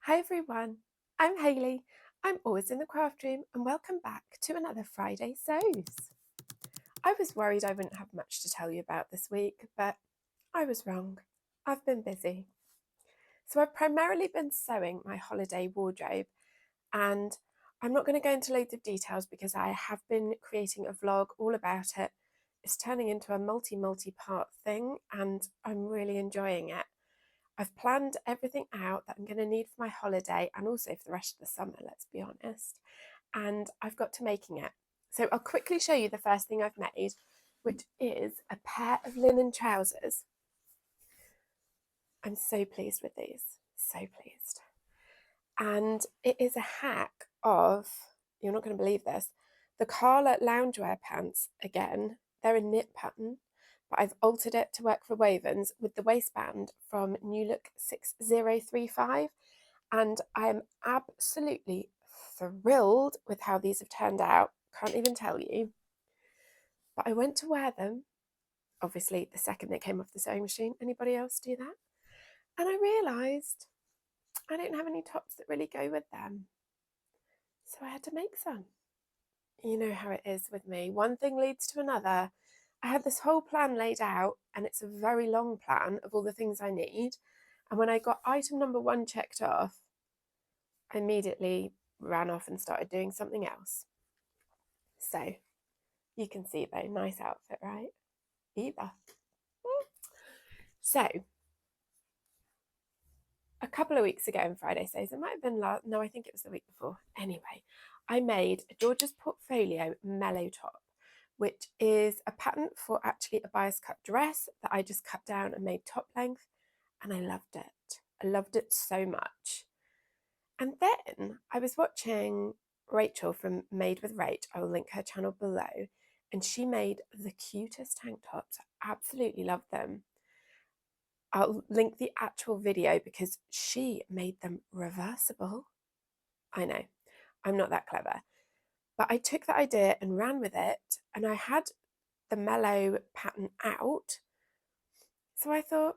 Hi everyone, I'm Hayley. I'm always in the craft room and welcome back to another Friday Sews. I was worried I wouldn't have much to tell you about this week, but I was wrong. I've been busy. So I've primarily been sewing my holiday wardrobe, and I'm not going to go into loads of details because I have been creating a vlog all about it. It's turning into a multi-part thing and I'm really enjoying it. I've planned everything out that I'm going to need for my holiday and also for the rest of the summer, let's be honest. And I've got to making it. So I'll quickly show you the first thing I've made, which is a pair of linen trousers. I'm so pleased with these, so pleased. And it is a hack of, you're not going to believe this, the Carla loungewear pants again. They're a knit pattern, but I've altered it to work for wovens with the waistband from New Look 6035. And I am absolutely thrilled with how these have turned out. Can't even tell you. But I went to wear them, obviously, the second they came off the sewing machine. Anybody else do that? And I realised I don't have any tops that really go with them. So I had to make some. You know how it is with me. One thing leads to another. I had this whole plan laid out, and it's a very long plan of all the things I need. And when I got item number 1 checked off, I immediately ran off and started doing something else. So you can see though, nice outfit, right? Either. So a couple of weeks ago in Friday Says, it might have been no, I think it was the week before. Anyway, I made a George's Portfolio Mellow top, which is a pattern for actually a bias cut dress that I just cut down and made top length, and I loved it. I loved it so much. And then I was watching Rachel from Made with Rach. I will link her channel below, and she made the cutest tank tops. I absolutely love them. I'll link the actual video because she made them reversible. I know, I'm not that clever. But I took that idea and ran with it, and I had the mellow pattern out. So I thought,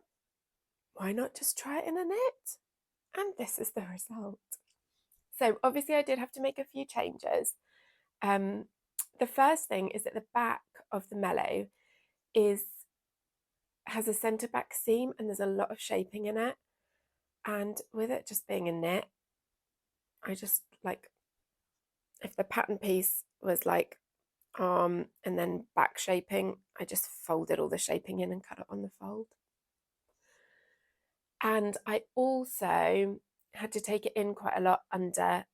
why not just try it in a knit? And this is the result. So obviously I did have to make a few changes. The first thing is that the back of the mellow has a centre back seam and there's a lot of shaping in it. And with it just being a knit, I just like, if the pattern piece was like arm and then back shaping, I just folded all the shaping in and cut it on the fold. And I also had to take it in quite a lot under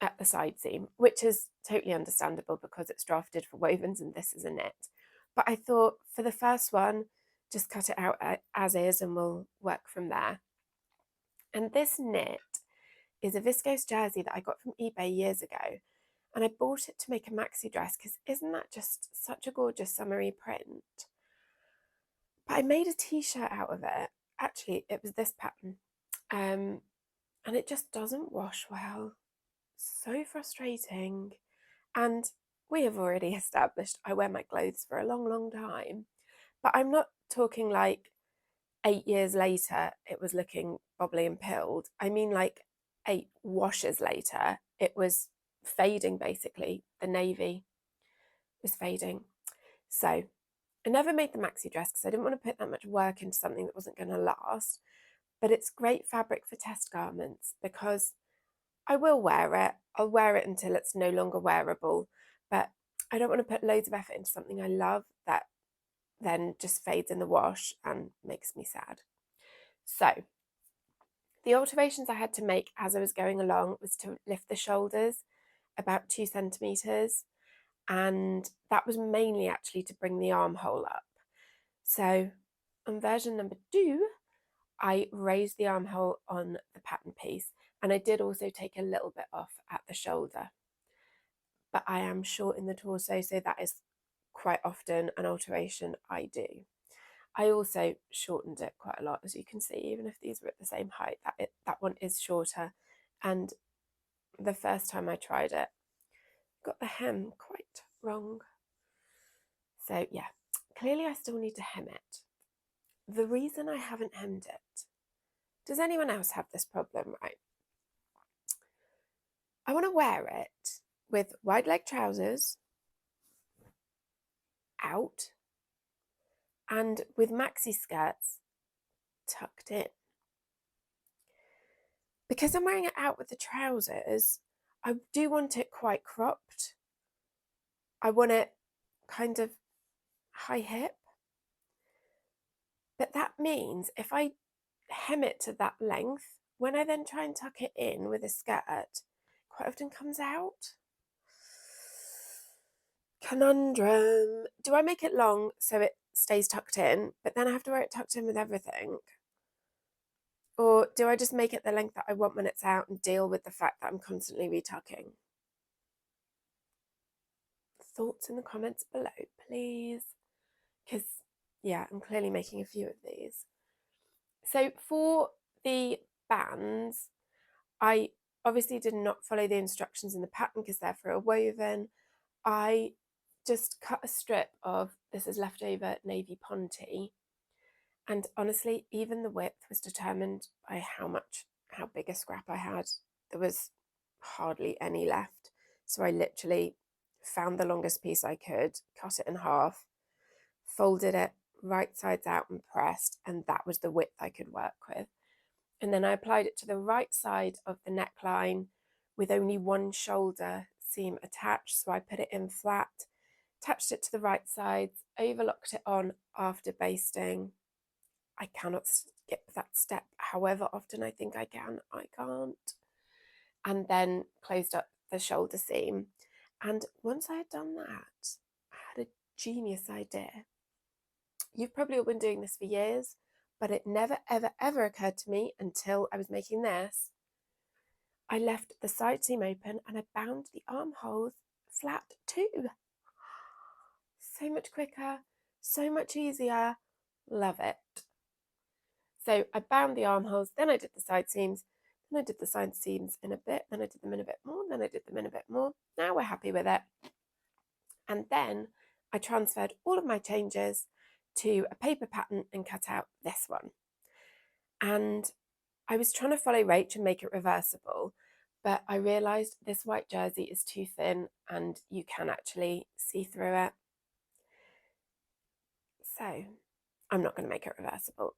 at the side seam, which is totally understandable because it's drafted for wovens and this is a knit. But I thought for the first one, just cut it out as is and we'll work from there. And this knit is a viscose jersey that I got from eBay years ago. And I bought it to make a maxi dress because isn't that just such a gorgeous summery print? But I made a t-shirt out of it. Actually, it was this pattern. And it just doesn't wash well. So frustrating. And we have already established I wear my clothes for a long time. But I'm not talking like 8 years later it was looking bobbly and pilled. I mean like 8 washes later it was fading basically. The navy was fading. So I never made the maxi dress because I didn't want to put that much work into something that wasn't going to last. But it's great fabric for test garments because I will wear it. I'll wear it until it's no longer wearable. But I don't want to put loads of effort into something I love that then just fades in the wash and makes me sad. So the alterations I had to make as I was going along was to lift the shoulders about 2 centimetres, and that was mainly actually to bring the armhole up. So on version number 2, I raised the armhole on the pattern piece, and I did also take a little bit off at the shoulder. But I am short in the torso, so that is quite often an alteration I do. I also shortened it quite a lot, as you can see, even if these were at the same height, that one is shorter. And the first time I tried it, got the hem quite wrong. So yeah, clearly I still need to hem it. The reason I haven't hemmed it, does anyone else have this problem, right? I want to wear it with wide leg trousers out and with maxi skirts tucked in. Because I'm wearing it out with the trousers, I do want it quite cropped. I want it kind of high hip. But that means if I hem it to that length, when I then try and tuck it in with a skirt, it quite often comes out. Conundrum. Do I make it long so it stays tucked in, but then I have to wear it tucked in with everything? Or do I just make it the length that I want when it's out and deal with the fact that I'm constantly retucking? Thoughts in the comments below, please. Because, yeah, I'm clearly making a few of these. So for the bands, I obviously did not follow the instructions in the pattern because they're for a woven. I just cut a strip of, this is leftover navy ponte. And honestly, even the width was determined by how big a scrap I had. There was hardly any left. So I literally found the longest piece I could, cut it in half, folded it right sides out and pressed, and that was the width I could work with. And then I applied it to the right side of the neckline with only one shoulder seam attached. So I put it in flat, attached it to the right sides, overlocked it on after basting. I cannot skip that step. However often I think I can, I can't. And then closed up the shoulder seam. And once I had done that, I had a genius idea. You've probably all been doing this for years, but it never, ever, ever occurred to me until I was making this. I left the side seam open and I bound the armholes flat too. So much quicker, so much easier. Love it. So I bound the armholes, then I did the side seams, then I did the side seams in a bit, then I did them in a bit more, then I did them in a bit more. Now we're happy with it. And then I transferred all of my changes to a paper pattern and cut out this one. And I was trying to follow Rach and make it reversible, but I realised this white jersey is too thin and you can actually see through it. So I'm not going to make it reversible,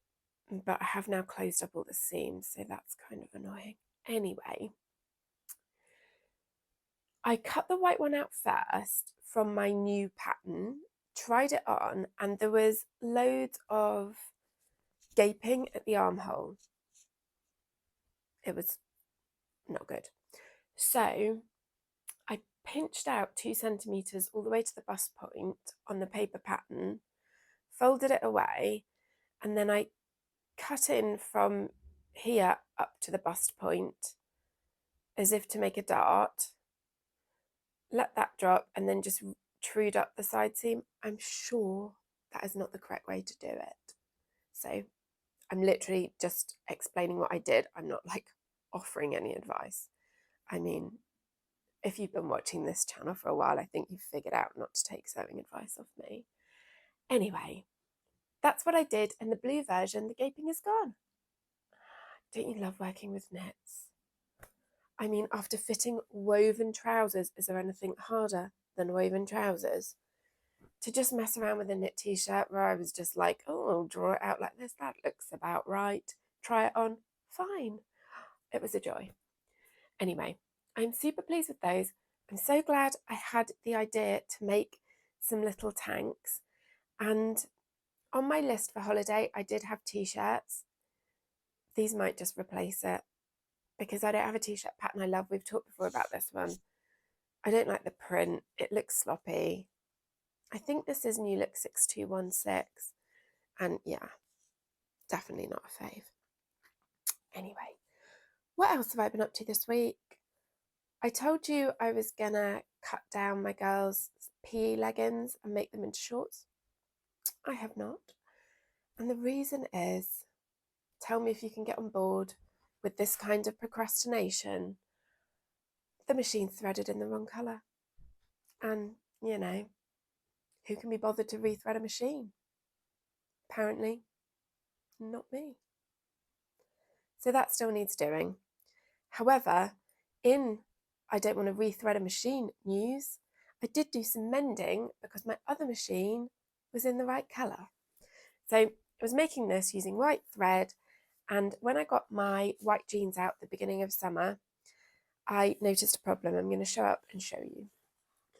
but I have now closed up all the seams, so that's kind of annoying. Anyway, I cut the white one out first from my new pattern, tried it on, and there was loads of gaping at the armhole. It was not good. So I pinched out 2 centimetres all the way to the bust point on the paper pattern, folded it away, and then I cut in from here up to the bust point as if to make a dart, let that drop, and then just trued up the side seam. I'm sure that is not the correct way to do it. So I'm literally just explaining what I did. I'm not like offering any advice. I mean, if you've been watching this channel for a while, I think you've figured out not to take sewing advice off me. Anyway, that's what I did, and the blue version, the gaping is gone. Don't you love working with knits? I mean, after fitting woven trousers, is there anything harder than woven trousers? To just mess around with a knit t-shirt where I was just like, oh, I'll draw it out like this, that looks about right. Try it on, fine. It was a joy. Anyway, I'm super pleased with those. I'm so glad I had the idea to make some little tanks. And on my list for holiday, I did have t-shirts. These might just replace it because I don't have a t-shirt pattern I love. We've talked before about this one. I don't like the print. It looks sloppy. I think this is New Look 6216. And yeah, definitely not a fave. Anyway, what else have I been up to this week? I told you I was gonna cut down my girls' PE leggings and make them into shorts. I have not. And the reason is, tell me if you can get on board with this kind of procrastination. The machine's threaded in the wrong colour. And, you know, who can be bothered to rethread a machine? Apparently, not me. So that still needs doing. However, in I don't want to rethread a machine news. I did do some mending because my other machine was in the right colour. So I was making this using white thread, and when I got my white jeans out at the beginning of summer, I noticed a problem. I'm going to show up and show you.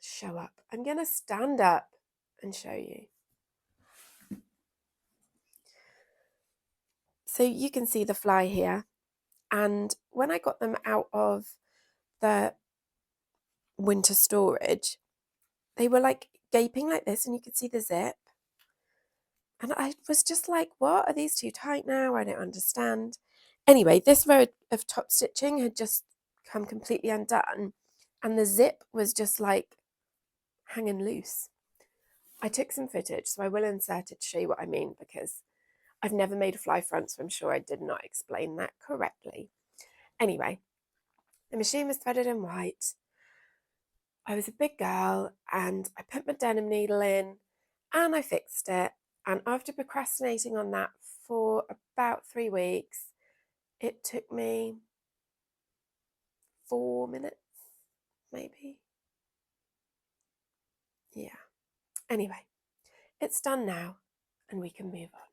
Show up. I'm going to stand up and show you. So you can see the fly here. And when I got them out of the winter storage, they were like gaping like this, and you could see the zip. And I was just like, what? Are these too tight now? I don't understand. Anyway, this row of top stitching had just come completely undone, and the zip was just like hanging loose. I took some footage, so I will insert it to show you what I mean, because I've never made a fly front, so I'm sure I did not explain that correctly. Anyway, the machine was threaded in white. I was a big girl, and I put my denim needle in and I fixed it. And after procrastinating on that for about 3 weeks, it took me 4 minutes, maybe. Yeah. Anyway, it's done now and we can move on.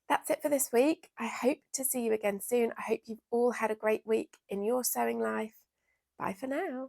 That's it for this week. I hope to see you again soon. I hope you've all had a great week in your sewing life. Bye for now.